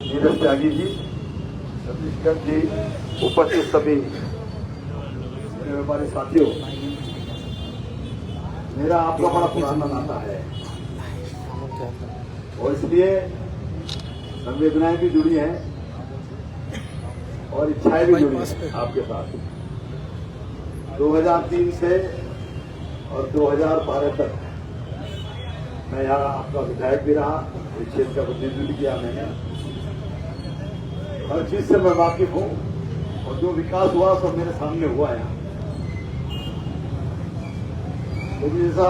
नीरज त्यागी जी, छत्तीसगढ़ जी, उपस्थित सभी हमारे साथियों, मेरा आपका बड़ा पुराना नाता है और इसलिए संवेदनाएं भी जुड़ी हैं और इच्छाएं भी जुड़ी हैं आपके साथ। 2003 से और 2012 तक मैं यहाँ आपका विधायक भी रहा, इस क्षेत्र का प्रतिनिधित्व किया मैंने। हर चीज से मैं वाकिफ हूँ और जो विकास हुआ सब मेरे सामने हुआ है। लेकिन जैसा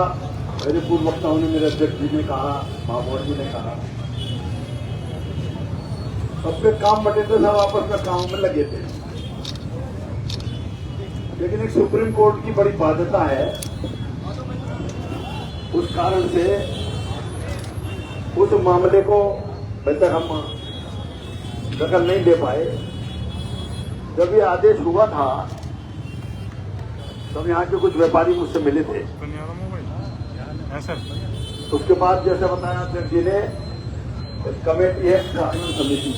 मेरे पूर्व वक्ताओं ने, मेरे अध्यक्ष जी ने कहा, महापौर जी ने कहा, सबके काम बटे थे, सब आपस में काम में लगे थे। लेकिन एक सुप्रीम कोर्ट की बड़ी बाध्यता है, उस कारण से उस मामले को अभी तक हम दखल नहीं दे पाए। जब ये आदेश हुआ था तब यहाँ के कुछ व्यापारी मुझसे मिले थे। उसके बाद जैसे बताया अध्यक्ष जी ने, कमेटी है समिति,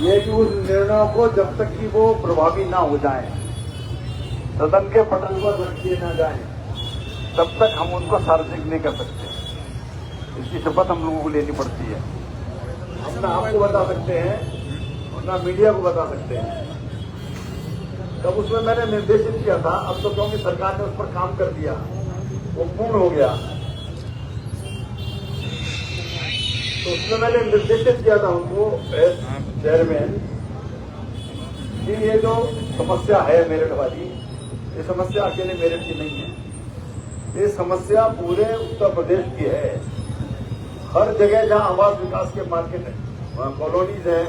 ये कि उस निर्णयों को जब तक कि वो प्रभावी ना हो जाए, सदन के पटल पर रख दिए ना जाए, तब तक हम उनको सार्वजनिक नहीं कर सकते। इसकी शपथ हम लोगों को लेनी पड़ती है। हम ना आपको बता सकते हैं और ना मीडिया को बता सकते हैं। तब उसमें मैंने निर्देशित किया था, अब तो क्योंकि सरकार ने उस पर काम कर दिया, वो पूर्ण हो गया, तो उसमें मैंने निर्देशित किया था उनको, चेयरमैन, कि ये जो समस्या है मेरठ वाली, ये समस्या अकेले मेरठ की नहीं है, ये समस्या पूरे उत्तर प्रदेश की है। हर जगह जहां आवास विकास के मार्केट कॉलोनीज हैं,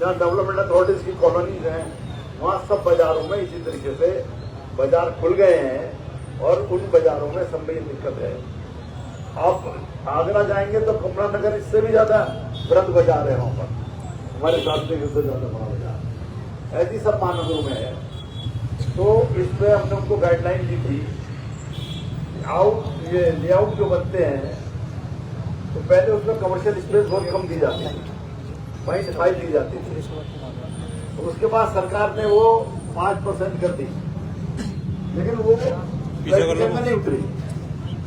जहां डेवलपमेंट अथॉरिटीज की कॉलोनीज हैं, वहां सब बाजारों में इसी तरीके से बाजार खुल गए हैं और उन बाजारों में सब में ये दिक्कत है। आप आगरा जाएंगे तो कमला नगर इससे भी ज्यादा वृद्ध बाजार है, वहां पर हमारे साथ में इससे ज्यादा बड़ा बाजार, ऐसी सब महानगरों में है। तो इसमें हमने उनको गाइडलाइन दी थी, ये लेआउट जो बनते हैं तो पहले उसमें कमर्शियल स्पेस बहुत कम दी जाती थी, 0.5 दी जाती थी, तो उसके बाद सरकार ने वो 5% कर दी, लेकिन वो में नहीं उतरी।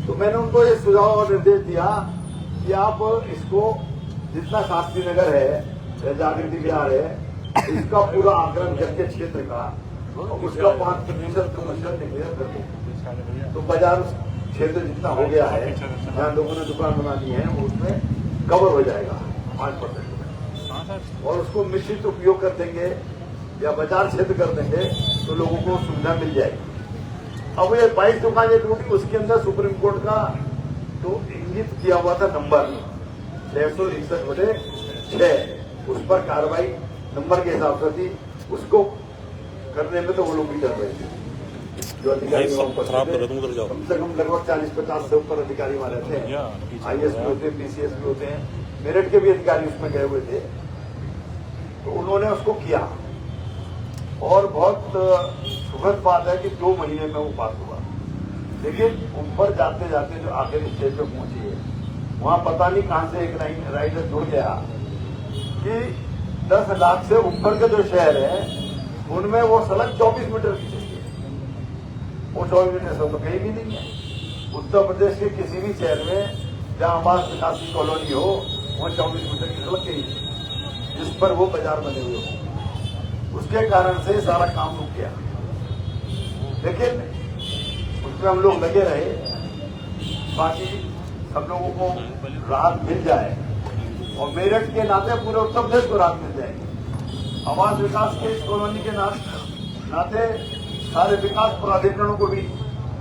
तो मैंने उनको ये सुझाव और निर्देश दिया कि आप इसको, जितना शास्त्री नगर है या जागृति विहार है, इसका पूरा आकलन करके क्षेत्र का उसका 5% कमर्शियल डिक्लेयर कर दो, तो बाजार क्षेत्र जितना हो गया है, जहाँ लोगों ने दुकान बनानी है, वो उसमें कवर हो जाएगा 5% में, और उसको मिश्रित उपयोग कर देंगे या बाजार क्षेत्र कर देंगे तो लोगों को सुविधा मिल जाएगी। अब ये 22 दुकानें टूटी, उसके अंदर सुप्रीम कोर्ट का तो इंगित किया हुआ था नंबर 661/6, उस पर कार्रवाई नंबर के हिसाब से थी, उसको करने में तो वो लोग भी कर रहे थे, जो अधिकारी कम से कम लगभग 40-50 से ऊपर अधिकारी हमारे थे, IAS भी होते हैं, PCS भी होते हैं, मेरठ के भी अधिकारी उसमें गए हुए थे। तो उन्होंने उसको किया और बहुत सुखद बात है कि 2 महीने में वो बात हुआ। लेकिन ऊपर जाते जाते जो आखिरी स्टेज पे पहुंची है, वहां पता नहीं कहां से एक राइडर जुड़ गया कि 10 लाख से ऊपर के जो शहर है उनमें वो सड़क 24 मीटर की चाहिए। वो 24 मीटर से तो कहीं भी नहीं है। उत्तर प्रदेश के किसी भी शहर में जहां आवास विकास की कॉलोनी हो, वहां 24 मीटर की सड़क कहीं नहीं, जिस पर वो बाजार बने हुए हो। उसके कारण से सारा काम रुक गया, लेकिन उसमें हम लोग लगे रहे, बाकी सब लोगों को राहत मिल जाए और मेरठ के नाते पूरे उत्तर प्रदेश को राहत मिल जाएगी। आवास विकास के इस कॉलोनी के नाते सारे विकास प्राधिकरणों को भी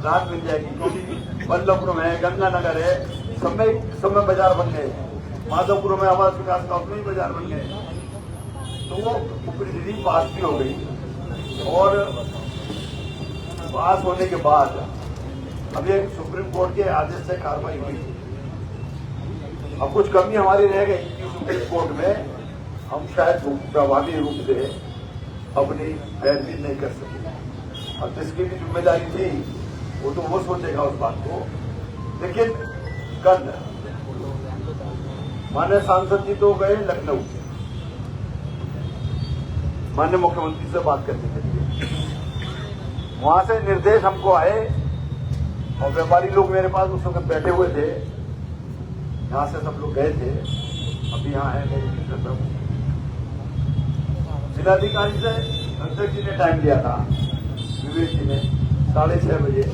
राहत मिल जाएगी, क्योंकि बल्लभपुर में गंगानगर है, सब में बाजार बन गए, माधवपुर में आवास विकास का उसमें ही बाजार बन गए। तो वो ऊपरी पास भी हो गई और पास होने के बाद अब ये सुप्रीम कोर्ट के आदेश से कार्रवाई हुई। अब कुछ कमी हमारी रह गई कि सुप्रीम कोर्ट में हम शायद प्रभावी रूप से अपनी पैरवी नहीं कर सके। अब जिसकी भी जिम्मेदारी थी वो तो वो सोचेगा उस बात को, लेकिन कल माननीय सांसद जी तो गए लखनऊ, माननीय मुख्यमंत्री से बात करने के लिए। वहां से निर्देश हमको आए और व्यापारी लोग मेरे पास उस वक्त बैठे हुए थे, यहां से सब लोग गए थे, अभी यहाँ है मेरी मित्र। जिलाधिकारी से अध्यक्ष जी ने टाइम लिया था, विवेक जी ने 6:30 बजे,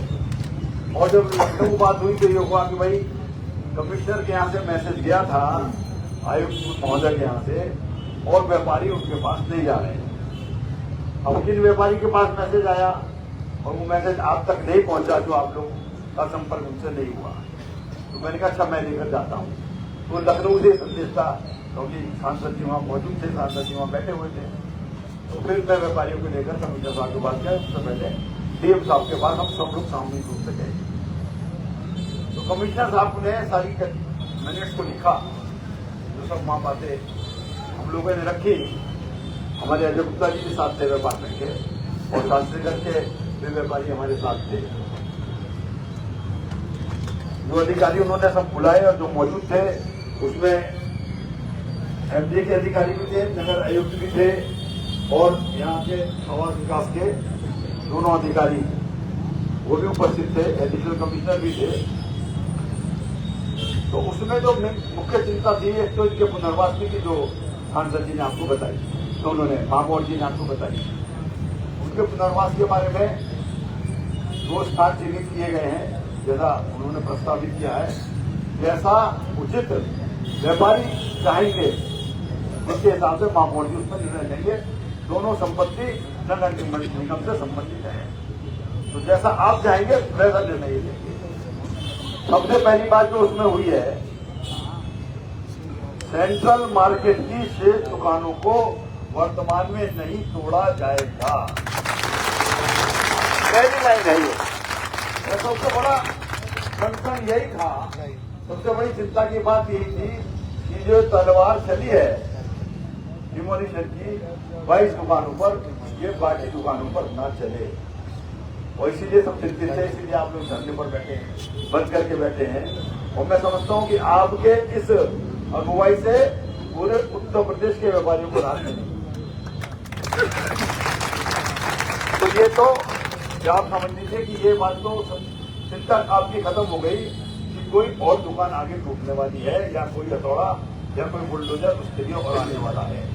और जब लखनऊ बात हुई तो ये हुआ कि भाई कमिश्नर के यहाँ से मैसेज गया था आयुक्त महोदय के यहाँ से, और व्यापारी उनके पास नहीं जा रहे हैं। अब जिन व्यापारी के पास मैसेज आया और वो मैसेज आप तक नहीं पहुंचा, जो आप लोग का संपर्क उनसे नहीं हुआ, तो मैंने कहा अच्छा मैं लेकर जाता हूँ। तो लखनऊ से संदेश था, क्योंकि सांसद जी वहाँ मौजूद थे, सांसद जी वहाँ बैठे हुए थे। तो फिर मैं व्यापारियों को लेकर कमिश्नर साहब के पास गया। उससे पहले डीएम साहब के पास हम सब लोग सामूहिक रूप से गए। तो कमिश्नर साहब ने सारी मिनट्स को लिखा, जो सब वहाँ बातें हम लोगों ने रखी। हमारे अजय गुप्ता जी के साथ थे व्यापार के, और शास्त्रीगढ़ के वे व्यापारी हमारे साथ थे। जो अधिकारी उन्होंने सब बुलाए और जो मौजूद थे उसमें एमडी के अधिकारी भी थे, नगर आयुक्त भी थे, और यहाँ के आवास विकास के दोनों अधिकारी वो भी उपस्थित थे, एडिशनल कमिश्नर भी थे। तो उसमें जो मुख्य चिंता थी, एक तो इनके पुनर्वास की जो सांसद जी ने आपको बताई, तो उन्होंने महापौर जी ने आपको बताई, उनके पुनर्वास के बारे में 2 स्थान चिन्हित किए गए हैं, जैसा उन्होंने प्रस्तावित किया है। जैसा उचित व्यापारी चाहेंगे उसके हिसाब से महापौर जी उसमें निर्णय लेंगे। दोनों संपत्ति नगर निगम से संबंधित है, तो जैसा आप चाहेंगे वैसा निर्णय लेंगे। सबसे पहली बात जो उसमें हुई है, सेंट्रल मार्केट की शेष दुकानों को वर्तमान में नहीं तोड़ा जाएगा। पहली लाइन है ये। सबसे बड़ा कंसर्न यही था, सबसे बड़ी चिंता की बात यही थी कि जो तलवार चली है डिमोलिशन की 22 दुकानों पर, ये बाकी दुकानों पर ना चले। और इसीलिए सब चिंतित है, इसीलिए आप लोग धरने पर बैठे हैं, बंद करके बैठे हैं। और मैं समझता हूं कि आपके इस अगुवाई से पूरे उत्तर प्रदेश के व्यापारियों को राहत मिलेगी। तो ये तो आप समझ लीजिए कि ये बात तो चिंता आपकी खत्म हो गई कि कोई और दुकान आगे टूटने वाली है, या कोई हथौड़ा या कोई बुलडोजर उसके लिए और आने वाला है।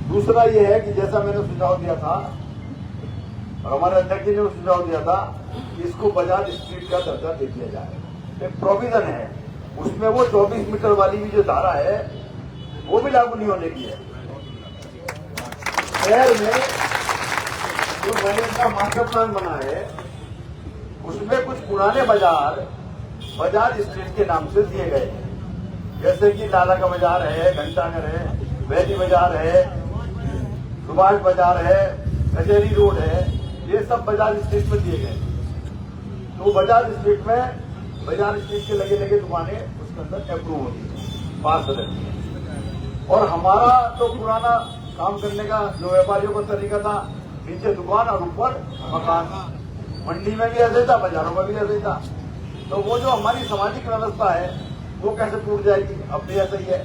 दूसरा ये है कि जैसा मैंने सुझाव दिया था, और हमारे अध्यक्ष जी ने सुझाव दिया था कि इसको बजाज स्ट्रीट का दर्जा दे दिया जाए। एक प्रोविजन है उसमें, वो 24 मीटर वाली भी जो धारा है वो भी लागू नहीं होने की है। शहर में जो मैंने का मास्टर प्लान बना है उसमें कुछ पुराने बाजार बजाज स्ट्रीट के नाम से दिए गए हैं, जैसे कि लाला का बाजार है, घंटाघर है, वैली बाजार है, सुभाष बाजार है, कचहरी रोड है, ये सब बजाज स्ट्रीट में दिए गए। तो बजाज स्ट्रीट में बजाज स्ट्रीट के लगे लगे दुकानें उसके अंदर अप्रूव होती है, पास रहती है। और हमारा तो पुराना काम करने का जो व्यापारियों का तरीका था, नीचे दुकान और ऊपर मकान। मंडी में भी ऐसे था, बाजारों में भी ऐसे था। तो वो जो हमारी सामाजिक व्यवस्था है वो कैसे टूट जाएगी? अब भी ऐसा ही है।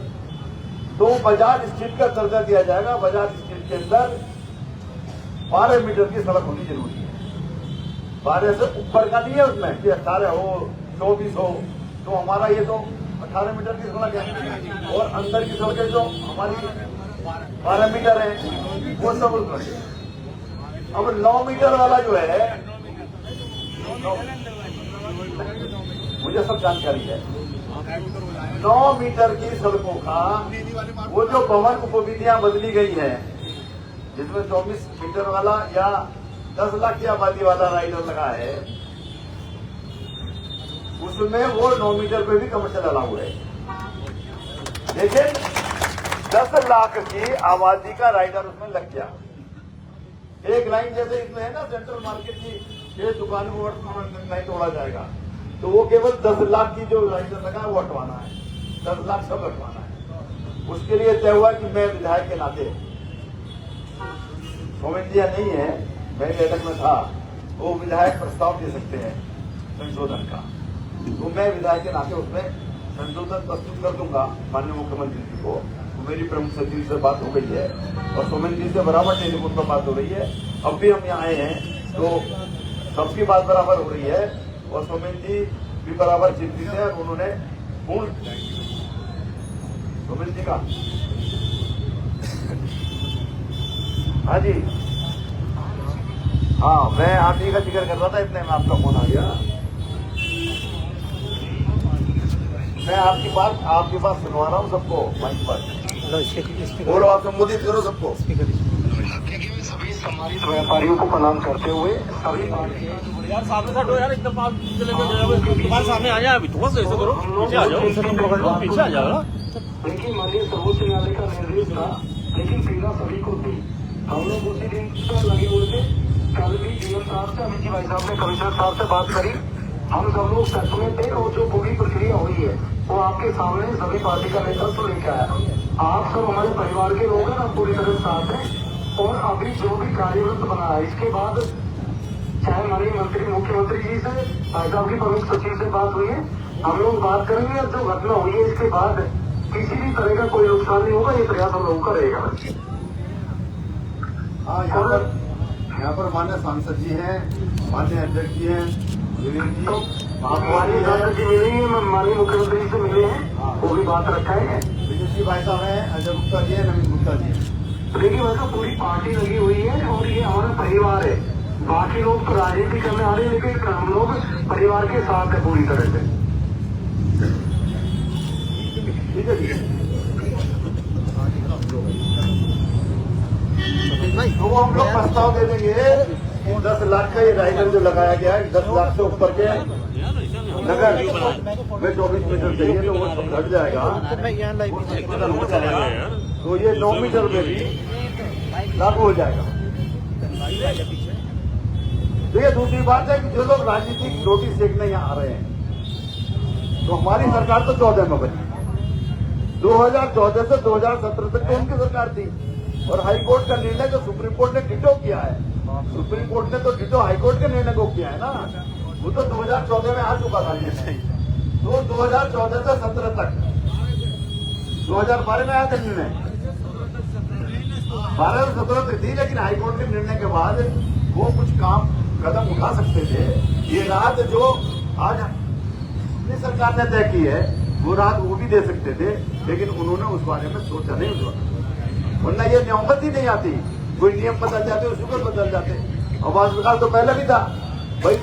तो बजाज स्ट्रीट का दर्जा दिया जाएगा। बजाज स्ट्रीट के अंदर 12 मीटर की सड़क होनी जरूरी है। 12 से ऊपर का नहीं है उसमें कि 18 हो, 24 हो। तो हमारा ये तो 18 मीटर की सड़क है, और अंदर की सड़कें जो हमारी 12 मीटर है वो सब उसमें। अब 9 मीटर वाला जो है, मुझे सब जानकारी है, 9 मीटर की सड़कों का वो जो भवन उपविधियां बदली गई है, जिसमें 24 मीटर वाला या 10 लाख की आबादी वाला राइडर लगा है, उसमें वो 9 मीटर पे भी कमर्शियल अलाउ है। लेकिन 10 लाख की आबादी का राइडर उसमें लग गया। एक लाइन जैसे इसमें है ना, सेंट्रल मार्केट की 6 दुकानों को नहीं तोड़ा जाएगा, तो वो केवल 10 लाख की जो राइडर लगा वो हटवाना है, 10 लाख सब हटवाना है। उसके लिए तय हुआ कि मैं विधायक के नाते, सोमेंद्रिया नहीं है, मैं बैठक में था, वो विधायक प्रस्ताव दे सकते हैं संशोधन का, तो मैं विधायक के नाते उसमें संशोधन प्रस्तुत कर दूंगा माननीय मुख्यमंत्री जी को। तो मेरी प्रमुख सचिव से बात हो गई है और सोमेन जी से बराबर टेलीफोन पर बात हो रही है। अब भी हम यहाँ आए हैं तो सबकी बात बराबर हो रही है और सोमेन जी भी बराबर चिंतित है और उन्होंने पूर्ण सोमेन जी का हाँ जी हाँ मैं आप ही का जिक्र कर रहा था, इतने में आपका फोन आ गया। मैं आपकी बात सुनवा रहा हूँ सबको माइक पर। बोलो, आप संबोधित करो सबको। सभी सम्मानित व्यापारियों को प्रणाम करते हुए सभी यार सामने से हटो यार, एकदम पास तुम्हारे सामने आ जाए। अभी थोड़ा सा ऐसे करो, पीछे आ जाओ, पीछे आ जाओ ना। देखिए माननीय सर्वोच्च न्यायालय का निर्देश था, लेकिन पीड़ा सभी को थी। हम लोग उसी दिन पर लगे हुए थे। कल भी डीएम साहब से, अमित जी भाई साहब ने कमिश्नर साहब से बात करी। हम सब लोग सच में थे और जो पूरी प्रक्रिया हुई है वो आपके सामने सभी पार्टी का नेतृत्व लेकर आया। आप सब हमारे परिवार के लोग हैं, हम पूरी तरह साथ हैं। और अभी जो भी कार्यरत बना है, इसके बाद चाहे हमारे मंत्री मुख्यमंत्री जी से, भाई साहब की प्रमुख सचिव से बात हुई है, हम लोग बात करेंगे। और जो घटना हुई है इसके बाद किसी भी तरह का कोई नुकसान नहीं होगा, ये प्रयास हम लोगों का रहेगा। हाँ, यहाँ पर माननीय सांसद जी हैं, माननीय अध्यक्ष जी हैं, विवेक जी, माननीय सांसद जी मिले हैं, माननीय मुख्यमंत्री से मिले हैं, वो भी बात रखा है। विजय जी भाई साहब हैं, अजय गुप्ता जी हैं, नवीन गुप्ता जी हैं। देखिए वैसा पूरी पार्टी लगी हुई है और ये हमारा परिवार है। बाकी लोग तो राजनीति करने आ रहे हैं, लेकिन हम लोग परिवार के साथ है पूरी तरह से। ठीक है जी, तो हम लोग प्रस्ताव दे देंगे। 10 लाख का ये राइडर जो लगाया गया है, 10 लाख से ऊपर के नगर में 24 मीटर चाहिए तो वो सब घट जाएगा, तो ये 9 मीटर में भी लागू हो जाएगा। देखिए दूसरी बात है कि जो लोग राजनीतिक रोटी सेकने यहाँ आ रहे हैं, तो हमारी सरकार तो 14 में बनी, 2014 से 2017 तक तो उनकी सरकार थी। और हाई कोर्ट का निर्णय जो सुप्रीम कोर्ट ने डिटो किया है, सुप्रीम कोर्ट ने तो डिटो हाई कोर्ट के निर्णय को किया है ना, वो तो 2014 में आ चुका था निर्णय। तो 2014 से 17 तक 2012 में आया था निर्णय, 12 से 17 तक थी, लेकिन हाई कोर्ट के निर्णय के बाद वो कुछ कदम उठा सकते थे। ये राहत जो आज अपनी सरकार ने तय की है वो राहत वो भी दे सकते थे, लेकिन उन्होंने उस बारे में सोचा नहीं उस वक्त, वरना ये नौबत ही नहीं आती। कोई नियम बदल जाते, उसी पर बदल जाते। आवास विकास तो पहले भी था भाई,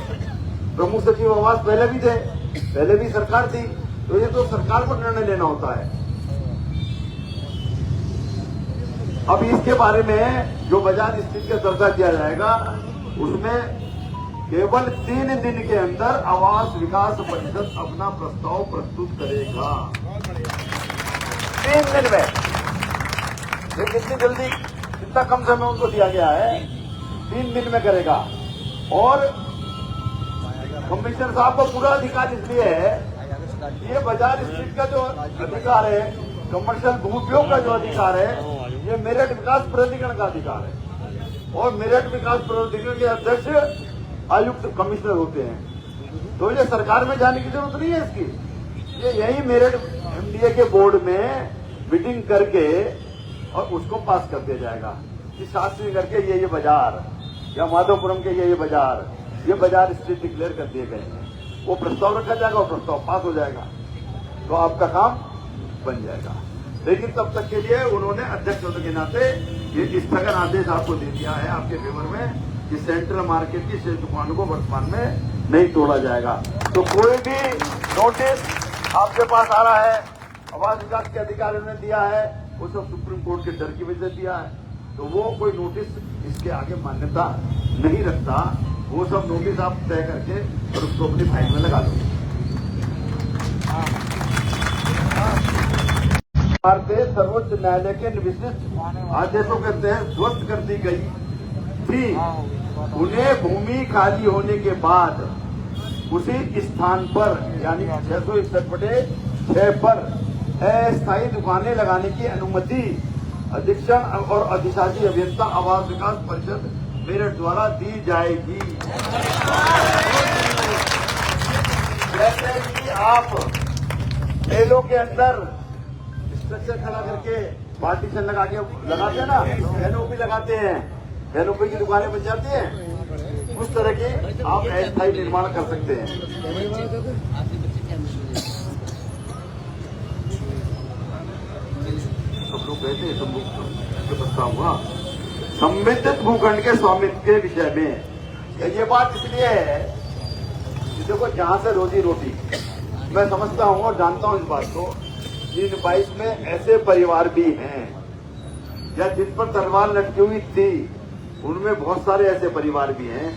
प्रमुख सचिव आवास पहले भी थे, पहले भी सरकार थी, तो ये तो सरकार को निर्णय लेना होता है। अब इसके बारे में जो बाजार स्थिति का दर्जा दिया जाएगा, उसमें केवल 3 दिन के अंदर आवास विकास परिषद अपना प्रस्ताव प्रस्तुत करेगा। 3 दिन में, ये कितनी जल्दी, कितना कम समय उनको दिया गया है, 3 दिन में करेगा। और कमिश्नर साहब को पूरा अधिकार इसलिए है, ये बाजार स्थिति का जो अधिकार है, कमर्शियल भूउपयोग का जो अधिकार है, ये मेरठ विकास प्राधिकरण का अधिकार है। और मेरठ विकास प्राधिकरण के अध्यक्ष आयुक्त कमिश्नर होते हैं, तो ये सरकार में जाने की जरूरत नहीं है इसकी। ये यही मेरठ एमडीए के बोर्ड में मीटिंग करके और उसको पास कर दिया जाएगा कि शास्त्री करके ये बाजार या माधोपुरम के ये बाजार स्थित डिक्लेयर कर दिए गए हैं। वो प्रस्ताव रखा जाएगा और प्रस्ताव पास हो जाएगा, तो आपका काम बन जाएगा। लेकिन तब तक के लिए उन्होंने अध्यक्ष होने के नाते ये स्थगन आदेश आपको दे दिया है आपके फेवर में कि सेंट्रल मार्केट की शेष दुकानों को वर्तमान में नहीं तोड़ा जाएगा। तो कोई भी नोटिस आपके पास आ रहा है, आवास विकास के अधिकारियों ने दिया है, वो सब सुप्रीम कोर्ट के डर की वजह से दिया है, तो वो कोई नोटिस इसके आगे मान्यता नहीं रखता। वो सब नोटिस आप तय करके और उसको अपनी फाइल में लगा दो। भारतीय सर्वोच्च न्यायालय के विशिष्ट आदेशों के तहत ध्वस्त कर दी गई थी, उन्हें भूमि खाली होने के बाद उसी स्थान पर यानी 661/6 पर अस्थायी दुकानें लगाने की अनुमति अधीक्षण और अधिशासी अभियंता आवास विकास परिषद मेरठ द्वारा दी जाएगी। जैसे कि आप मेलों के अंदर स्ट्रक्चर खड़ा करके पार्टीशन लगा के लगाते हैं ना, एनओपी लगाते हैं, एनओपी की दुकानें बन जाती हैं, उस तरह के आप अस्थायी निर्माण कर सकते हैं। सब लोग कहते हैं प्रस्ताव हुआ संविधित भूखंड के स्वामित्व के विषय में। ये बात इसलिए है कि देखो, जहां से रोजी रोटी, मैं समझता हूं और जानता हूं इस बात को, इन 22 में ऐसे परिवार भी हैं या जिन पर तलवार लटकी हुई थी, उनमें बहुत सारे ऐसे परिवार भी हैं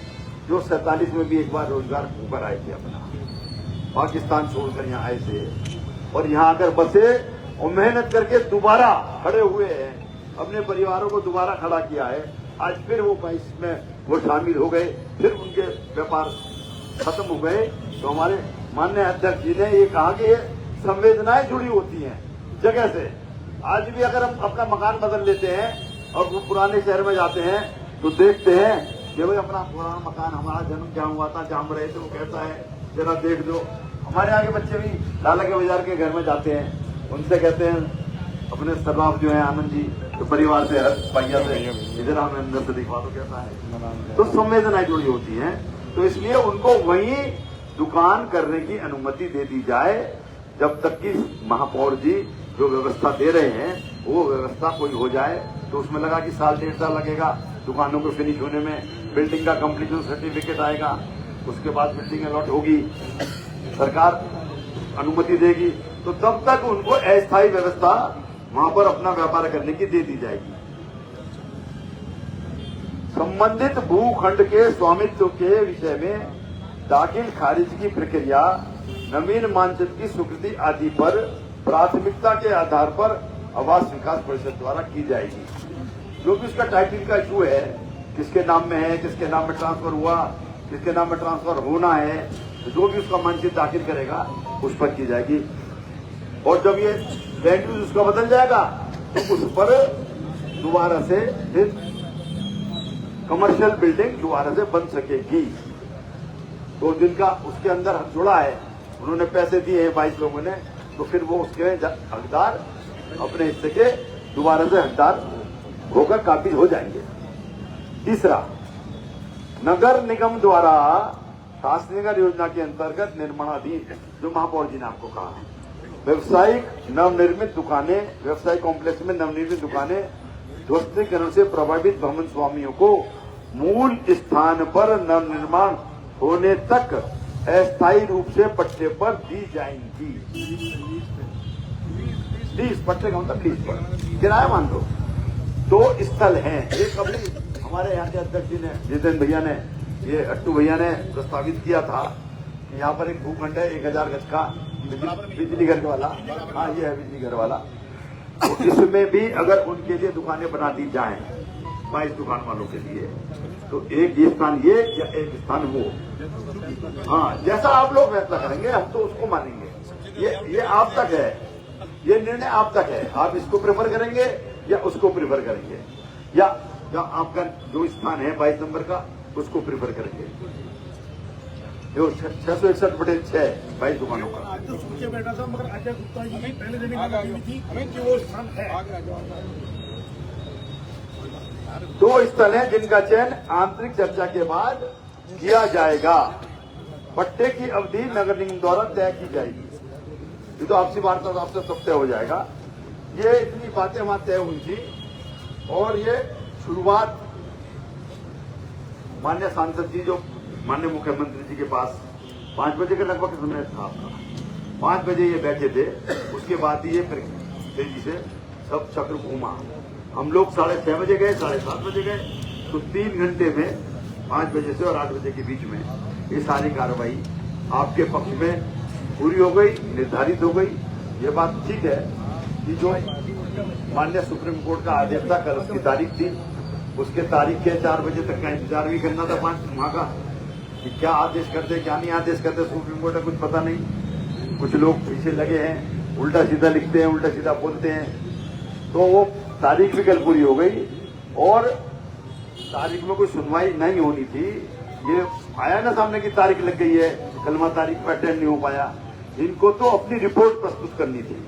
जो 47 में भी एक बार रोजगार ऊपर आए थे, अपना पाकिस्तान छोड़कर यहाँ आए थे और यहाँ आकर बसे और मेहनत करके दोबारा खड़े हुए हैं, अपने परिवारों को दोबारा खड़ा किया है। आज फिर वो 22 में वो शामिल हो गए, फिर उनके व्यापार खत्म हो गए। तो हमारे माननीय अध्यक्ष जी ने ये कहा कि ये संवेदनाएं जुड़ी होती हैं जगह से। आज भी अगर हम अपना मकान बदल लेते हैं और वो पुराने शहर में जाते हैं तो देखते हैं कि भाई अपना पुराना मकान, हमारा जन्म जहाँ हुआ था, जहाँ हम रहे थे, वो कैसा है जरा देख दो। हमारे यहाँ के बच्चे भी लाला के बाजार के घर में जाते हैं, उनसे कहते हैं अपने सर्राफ जो है आनंद जी, तो परिवार से भैया से इधर हमें अंदर से दिखवा दो कैसा है। तो संवेदनाएं जुड़ी होती हैं, तो इसलिए उनको वहीं दुकान करने की अनुमति दे दी जाए जब तक कि महापौर जी जो व्यवस्था दे रहे हैं वो व्यवस्था कोई हो जाए। तो उसमें लगा कि साल 1.5 साल लगेगा दुकानों को फिनिश होने में, बिल्डिंग का कंप्लीशन सर्टिफिकेट आएगा, उसके बाद बिल्डिंग अलॉट होगी, सरकार अनुमति देगी, तो तब तक उनको अस्थायी व्यवस्था वहां पर अपना व्यापार करने की दे दी जाएगी। संबंधित भूखंड के स्वामित्व के विषय में दाखिल खारिज की प्रक्रिया नवीन मानचित्र की स्वीकृति आदि पर प्राथमिकता के आधार पर आवास विकास परिषद द्वारा की जाएगी। जो भी उसका टाइटल का इशू है, किसके नाम में है, किसके नाम में ट्रांसफर हुआ, किसके नाम में ट्रांसफर होना है, तो जो भी उसका मानचित्र दाखिल करेगा उस पर की जाएगी। और जब ये लैंड यूज उसका बदल जाएगा तो उस पर दोबारा से फिर कमर्शियल बिल्डिंग दोबारा से बन सकेगी। तो जिनका उसके अंदर जुड़ा है, उन्होंने पैसे दिए हैं 22 लोगों ने, तो फिर वो उसके हकदार अपने हिस्से के दोबारा से हकदार होकर काबिज हो जाएंगे। तीसरा, नगर निगम द्वारा शासनगर योजना के अंतर्गत निर्माणाधीन, जो महापौर जी ने आपको कहा, व्यवसायिक नवनिर्मित दुकानें, व्यवसायिक कॉम्प्लेक्स में नवनिर्मित दुकानें ध्वस्तीकरण से प्रभावित भवन स्वामियों को मूल स्थान पर नवनिर्माण होने तक अस्थायी रूप से पट्टे पर दी जाएंगी। लीज, पट्टे का मतलब लीज पर, किराया मान लो। 2 स्थल हैं, एक अभी हमारे यहाँ के अध्यक्ष जी ने, जितेंद्र भैया ने, ये अट्टू भैया ने प्रस्तावित किया था कि यहाँ पर एक भूखंड है 1000 गज का बिजली घर वाला, हाँ ये है बिजली घर वाला। तो इसमें भी अगर उनके लिए दुकानें बना दी जाएं 22 दुकान वालों के लिए, तो एक ये स्थान ये या एक स्थान वो, हाँ जैसा आप लोग फैसला करेंगे हम तो उसको मानेंगे। ये आप तक है, ये निर्णय आप तक है, आप इसको प्रेफर करेंगे या उसको प्रेफर करेंगे, या आपका जो स्थान है 22 नंबर का उसको प्रेफर करेंगे। जो 661/6 22 दुकानों का बैठा था, मगर अजय गुप्ता जी ने पहले दिन थी कि वो स्थान है। 2 स्थल हैं जिनका चयन आंतरिक चर्चा के बाद किया जाएगा। पट्टे की अवधि नगर निगम द्वारा तय की जाएगी। ये तो आपसी वार्ता आपसे सब तय हो जाएगा। ये इतनी बातें वहां तय हुई थी और ये शुरुआत माननीय सांसद जी, जो माननीय मुख्यमंत्री जी के पास 5 बजे का लगभग समय था आपका, 5 बजे ये बैठे थे। उसके बाद ये फिर तेजी से सब चक्र घूमा। हम लोग 6:30 बजे गए, 7:30 बजे गए, तो 3 घंटे में 5 बजे से और 8 बजे के बीच में ये सारी कार्रवाई आपके पक्ष में पूरी हो गई, निर्धारित हो गई। ये बात ठीक है कि जो माननीय सुप्रीम कोर्ट का आदेश था, कल उसकी तारीख थी, उसके तारीख के 4 बजे तक का इंतजार भी करना था 5 वहां का, कि क्या आदेश करते क्या नहीं आदेश करते सुप्रीम कोर्ट का कुछ पता नहीं। कुछ लोग पीछे लगे हैं, उल्टा सीधा लिखते हैं, उल्टा सीधा बोलते हैं। तो वो तारीख भी कल पूरी हो गई और तारीख में कोई सुनवाई नहीं होनी थी। ये आया ना सामने की तारीख लग गई है, कल वहां तारीख पर अटेंड नहीं हो पाया। इनको तो अपनी रिपोर्ट प्रस्तुत करनी थी।